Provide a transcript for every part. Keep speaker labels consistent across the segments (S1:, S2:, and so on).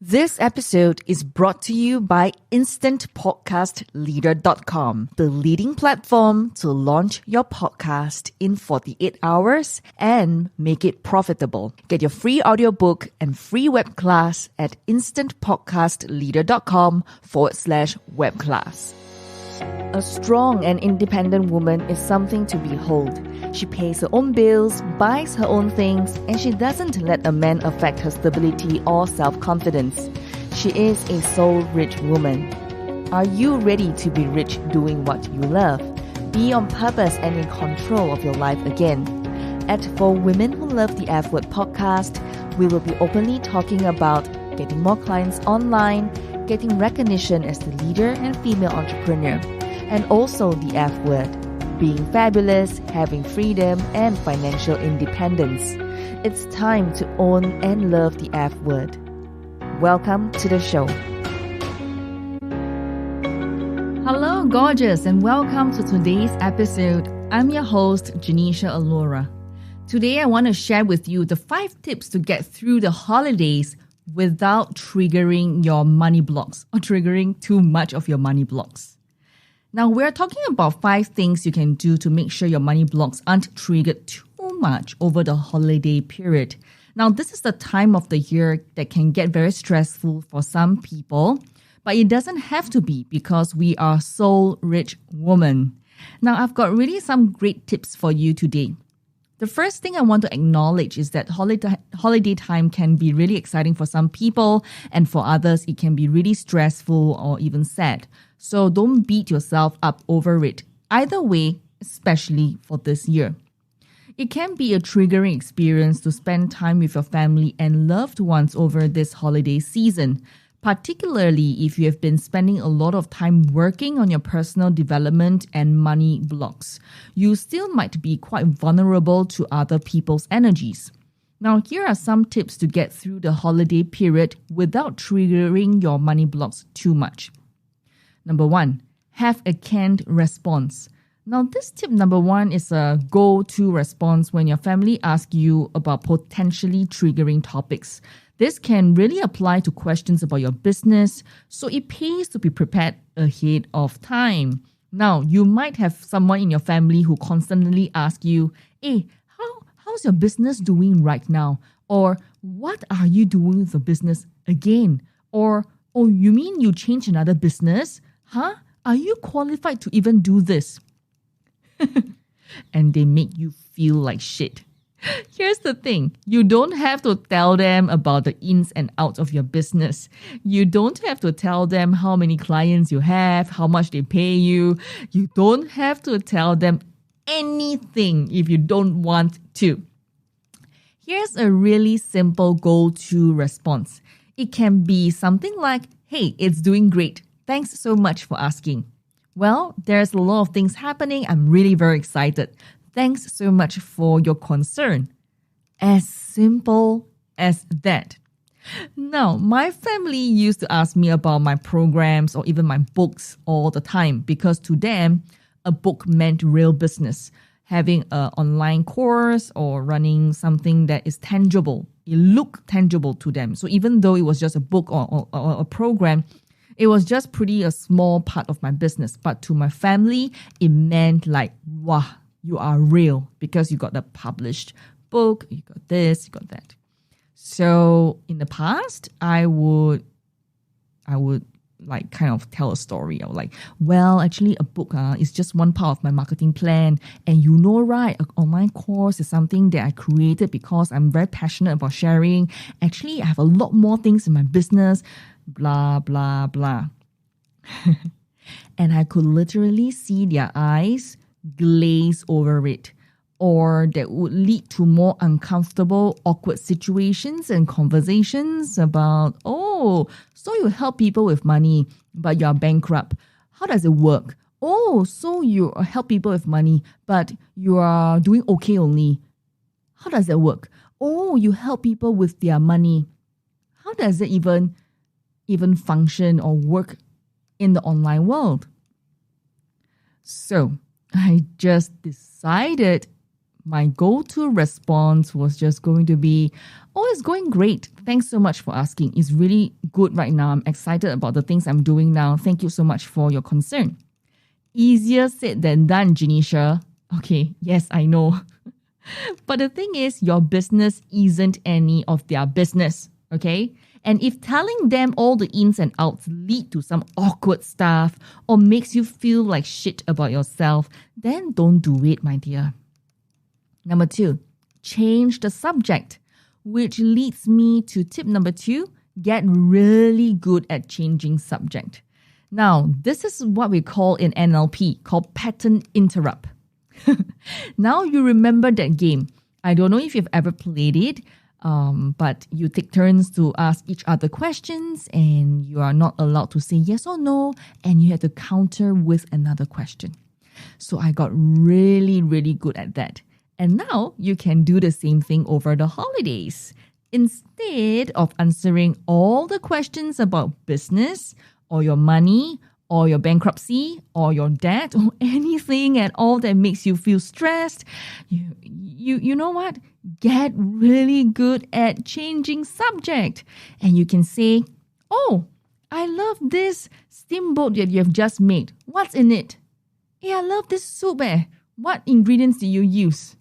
S1: This episode is brought to you by InstantPodcastLeader.com, the leading platform to launch your podcast in 48 hours and make it profitable. Get your free audiobook and free web class at InstantPodcastLeader.com/web class. A strong and independent woman is something to behold. She pays her own bills, buys her own things, and she doesn't let a man affect her stability or self-confidence. She is a soul-rich woman. Are you ready to be rich doing what you love? Be on purpose and in control of your life again. At For Women Who Love the F Word podcast, we will be openly talking about getting more clients online, getting recognition as the leader and female entrepreneur, and also the F word, being fabulous, having freedom, and financial independence. It's time to own and love the F word. Welcome to the show. Hello, gorgeous, and welcome to today's episode. I'm your host, Janisha Alora. Today, I want to share with you the 5 tips to get through the holidays without triggering your money blocks or triggering too much of your money blocks. Now, we're talking about 5 things you can do to make sure your money blocks aren't triggered too much over the holiday period. Now, this is the time of the year that can get very stressful for some people, but it doesn't have to be because we are soul-rich women. Now, I've got really some great tips for you today. The first thing I want to acknowledge is that holiday time can be really exciting for some people, and for others, it can be really stressful or even sad. So don't beat yourself up over it. Either way, especially for this year. It can be a triggering experience to spend time with your family and loved ones over this holiday season, particularly if you have been spending a lot of time working on your personal development and money blocks. You still might be quite vulnerable to other people's energies. Now, here are some tips to get through the holiday period without triggering your money blocks too much. Number 1, have a canned response. Now, this tip number 1 is a go-to response when your family asks you about potentially triggering topics. This can really apply to questions about your business, so it pays to be prepared ahead of time. Now, you might have someone in your family who constantly asks you, hey, how's your business doing right now? Or, what are you doing with the business again? Or, oh, you mean you changed another business? Huh? Are you qualified to even do this? And they make you feel like shit. Here's the thing. You don't have to tell them about the ins and outs of your business. You don't have to tell them how many clients you have, how much they pay you. You don't have to tell them anything if you don't want to. Here's a really simple go-to response. It can be something like, hey, it's doing great. Thanks so much for asking. Well, there's a lot of things happening. I'm really very excited. Thanks so much for your concern. As simple as that. Now, my family used to ask me about my programs or even my books all the time because to them, a book meant real business. Having an online course or running something that is tangible. It looked tangible to them. So even though it was just a book or a program, it was just pretty a small part of my business. But to my family, it meant like, wow, you are real because you got the published book, you got this, you got that. So in the past, I would like kind of tell a story. I was like, well, actually a book is just one part of my marketing plan. And you know, right, an online course is something that I created because I'm very passionate about sharing. Actually, I have a lot more things in my business, blah, blah, blah. And I could literally see their eyes glaze over it, or that would lead to more uncomfortable, awkward situations and conversations about, oh, so you help people with money, but you're bankrupt. How does it work? Oh, so you help people with money, but you are doing okay only. How does that work? Oh, you help people with their money. How does it even function or work in the online world? So I just decided my go-to response was just going to be, oh, it's going great. Thanks so much for asking. It's really good right now. I'm excited about the things I'm doing now. Thank you so much for your concern. Easier said than done, Janisha. Okay, yes, I know. But the thing is, your business isn't any of their business, okay? And if telling them all the ins and outs lead to some awkward stuff or makes you feel like shit about yourself, then don't do it, my dear. Number 2, change the subject, which leads me to tip number 2, get really good at changing subject. Now, this is what we call in NLP, called pattern interrupt. Now you remember that game. I don't know if you've ever played it, but you take turns to ask each other questions and you are not allowed to say yes or no, and you have to counter with another question. So I got really, really good at that. And now you can do the same thing over the holidays. Instead of answering all the questions about business or your money or your bankruptcy or your debt or anything at all that makes you feel stressed, you know what? Get really good at changing subject. And you can say, oh, I love this steamboat that you have just made. What's in it? Hey, I love this soup. What ingredients do you use?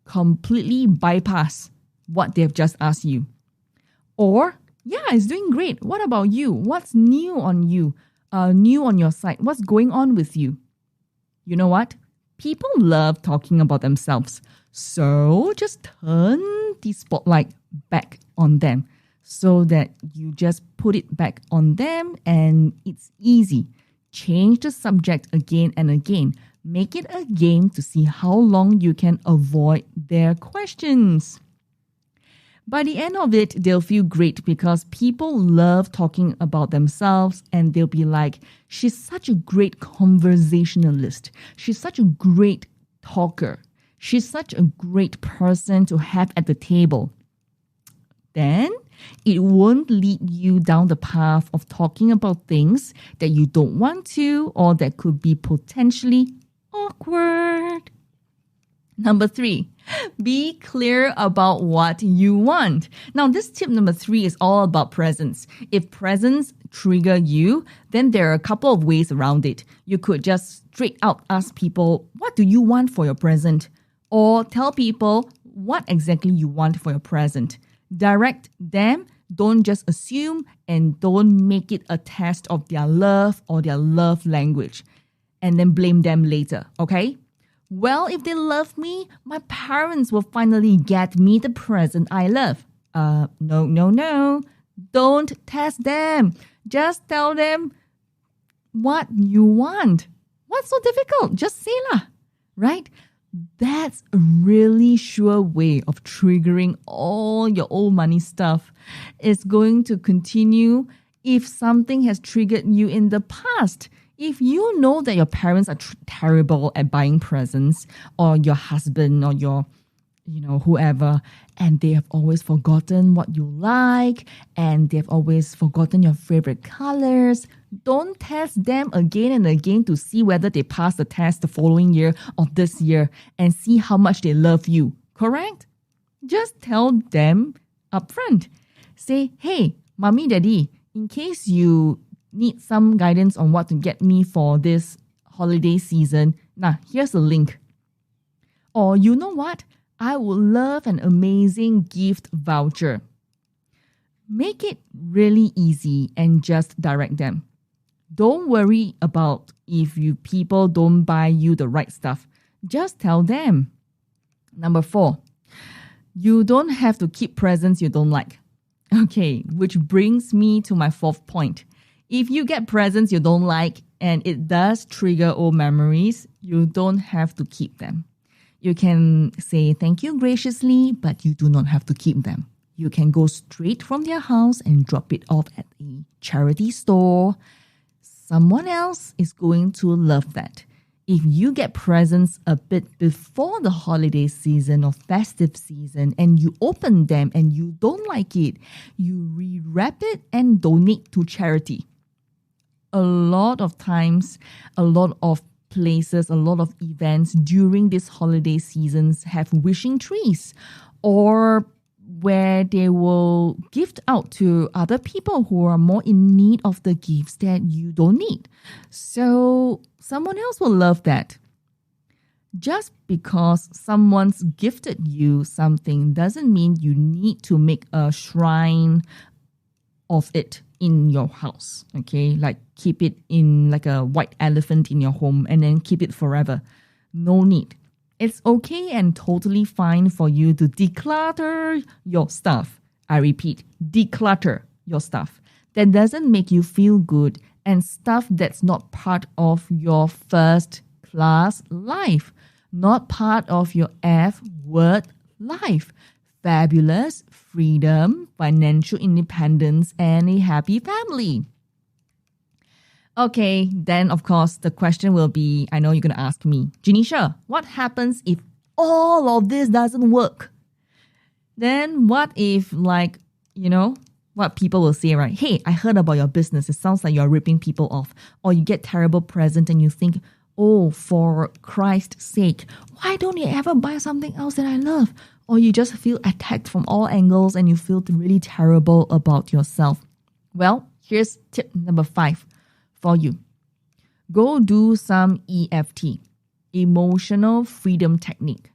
S1: Completely bypass what they've just asked you. Or, yeah, it's doing great. What about you? What's new on you? New on your side? What's going on with you? You know what? People love talking about themselves. So just turn the spotlight back on them so that you just put it back on them and it's easy. Change the subject again and again. Make it a game to see how long you can avoid their questions. By the end of it, they'll feel great because people love talking about themselves and they'll be like, she's such a great conversationalist. She's such a great talker. She's such a great person to have at the table. Then it won't lead you down the path of talking about things that you don't want to or that could be potentially awkward. Number 3, be clear about what you want. Now, this tip number 3 is all about presents. If presents trigger you, then there are a couple of ways around it. You could just straight out ask people, what do you want for your present? Or tell people what exactly you want for your present. Direct them. Don't just assume and don't make it a test of their love or their love language and then blame them later, okay? Well, if they love me, my parents will finally get me the present I love. No. Don't test them. Just tell them what you want. What's so difficult? Just say lah, right? That's a really sure way of triggering all your old money stuff. It's going to continue if something has triggered you in the past. If you know that your parents are terrible at buying presents, or your husband or your, whoever, and they have always forgotten what you like, and they've always forgotten your favorite colors, don't test them again and again to see whether they pass the test the following year or this year and see how much they love you. Correct? Just tell them upfront. Say, hey, mommy, daddy, in case you need some guidance on what to get me for this holiday season, here's a link. Or you know what? I would love an amazing gift voucher. Make it really easy and just direct them. Don't worry about if people don't buy you the right stuff. Just tell them. Number 4, you don't have to keep presents you don't like. Okay, which brings me to my 4th point. If you get presents you don't like and it does trigger old memories, you don't have to keep them. You can say thank you graciously, but you do not have to keep them. You can go straight from their house and drop it off at a charity store. Someone else is going to love that. If you get presents a bit before the holiday season or festive season and you open them and you don't like it, you rewrap it and donate to charity. A lot of times, a lot of places, a lot of events during these holiday seasons have wishing trees, or where they will gift out to other people who are more in need of the gifts that you don't need. So someone else will love that. Just because someone's gifted you something doesn't mean you need to make a shrine of it in your house, okay? Like keep it in like a white elephant in your home and then keep it forever. No need. It's okay and totally fine for you to declutter your stuff. I repeat, declutter your stuff. That doesn't make you feel good and stuff that's not part of your first class life, not part of your F-word life. Fabulous, freedom, financial independence, and a happy family. Okay, then of course the question will be, I know you're going to ask me, Janisha, what happens if all of this doesn't work? Then what if what people will say, right? Hey, I heard about your business. It sounds like you're ripping people off. Or you get terrible present and you think, oh, for Christ's sake, why don't you ever buy something else that I love? Or you just feel attacked from all angles and you feel really terrible about yourself. Well, here's tip number 5 for you. Go do some EFT, emotional freedom technique,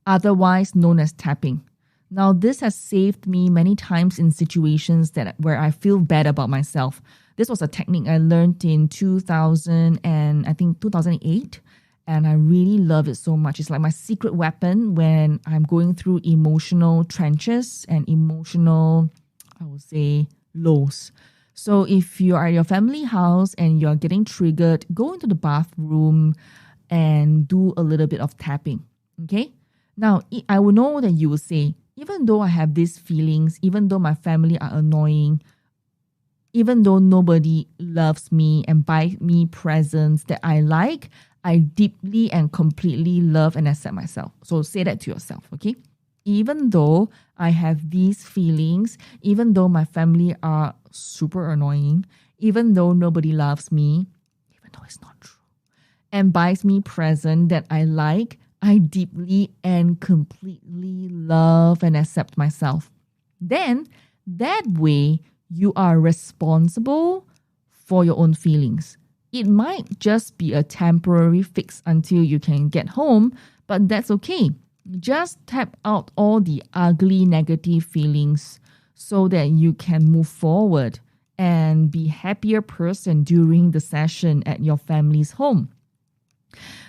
S1: otherwise known as tapping. Now, this has saved me many times in situations where I feel bad about myself. This was a technique I learned in 2008, and I really love it so much. It's like my secret weapon when I'm going through emotional trenches and emotional, I would say, lows. So if you are at your family house and you're getting triggered, go into the bathroom and do a little bit of tapping, okay? Now, I will know that you will say, even though I have these feelings, even though my family are annoying, even though nobody loves me and buys me presents that I like, I deeply and completely love and accept myself. So say that to yourself, okay? Even though I have these feelings, even though my family are super annoying, even though nobody loves me, even though it's not true, and buys me present that I like, I deeply and completely love and accept myself. Then, that way, you are responsible for your own feelings. It might just be a temporary fix until you can get home, but that's okay. Just tap out all the ugly negative feelings so that you can move forward and be a happier person during the session at your family's home.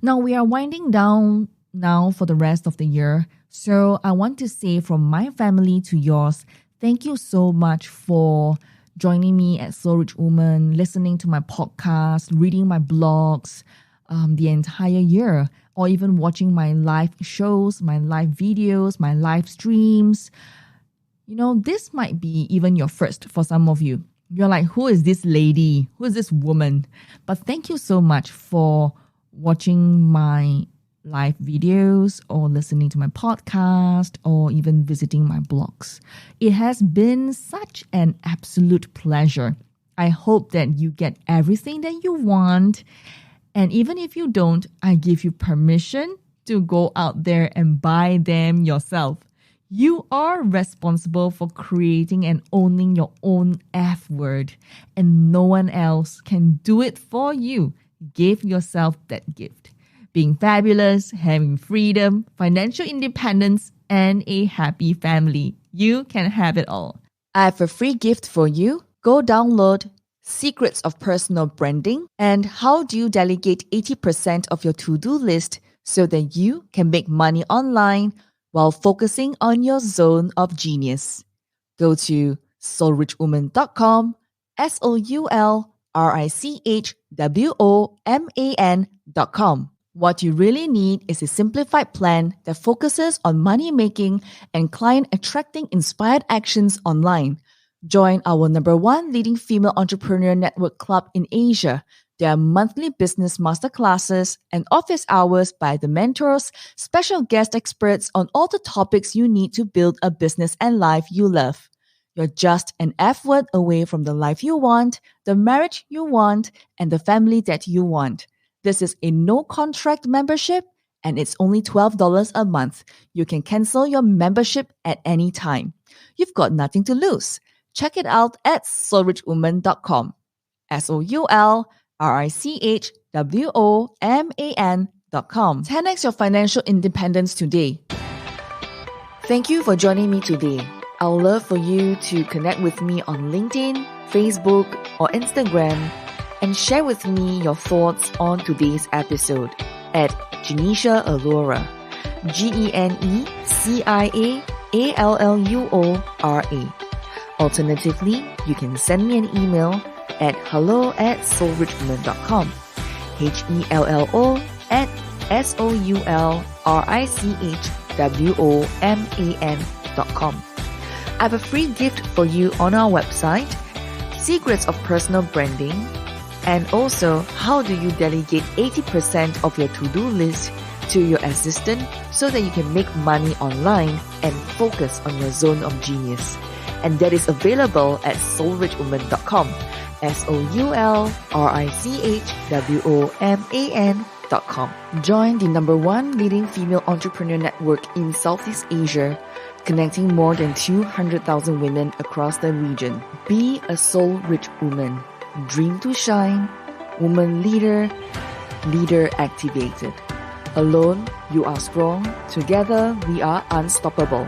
S1: Now, we are winding down now for the rest of the year. So I want to say from my family to yours, thank you so much for joining me at Soul Rich Woman, listening to my podcast, reading my blogs the entire year, or even watching my live shows, my live videos, my live streams. You know, this might be even your first for some of you. You're like, who is this lady? Who is this woman? But thank you so much for watching my live videos or listening to my podcast or even visiting my blogs. It has been such an absolute pleasure. I hope that you get everything that you want. And even if you don't, I give you permission to go out there and buy them yourself. You are responsible for creating and owning your own F word, and no one else can do it for you. Give yourself that gift. Being fabulous, having freedom, financial independence, and a happy family. You can have it all. I have a free gift for you. Go download Secrets of Personal Branding and How Do You Delegate 80% of Your To-Do List so that you can make money online while focusing on your zone of genius. Go to soulrichwoman.com, soulrichwoman.com. What you really need is a simplified plan that focuses on money making and client attracting inspired actions online. Join our #1 leading female entrepreneur network club in Asia. There are monthly business masterclasses and office hours by the mentors, special guest experts on all the topics you need to build a business and life you love. You're just an F word away from the life you want, the marriage you want, and the family that you want. This is a no-contract membership, and it's only $12 a month. You can cancel your membership at any time. You've got nothing to lose. Check it out at soulrichwoman.com. SOULRICHWOMAN.com. 10x your financial independence today. Thank you for joining me today. I would love for you to connect with me on LinkedIn, Facebook, or Instagram and share with me your thoughts on today's episode at Genecia Allura, GENECIAALLUORA. Alternatively, you can send me an email at hello@soulrichwoman.com, HELLO@SOULRICHWOMAN.com. I have a free gift for you on our website, Secrets of Personal Branding, and also how do you delegate 80% of your to-do list to your assistant so that you can make money online and focus on your zone of genius. And that is available at soulrichwoman.com, SOULRICHWOMAN.com. Join the #1 leading female entrepreneur network in Southeast Asia, connecting more than 200,000 women across the region. Be a soul-rich woman. Dream to shine. Woman leader. Leader activated. Alone, you are strong. Together, we are unstoppable.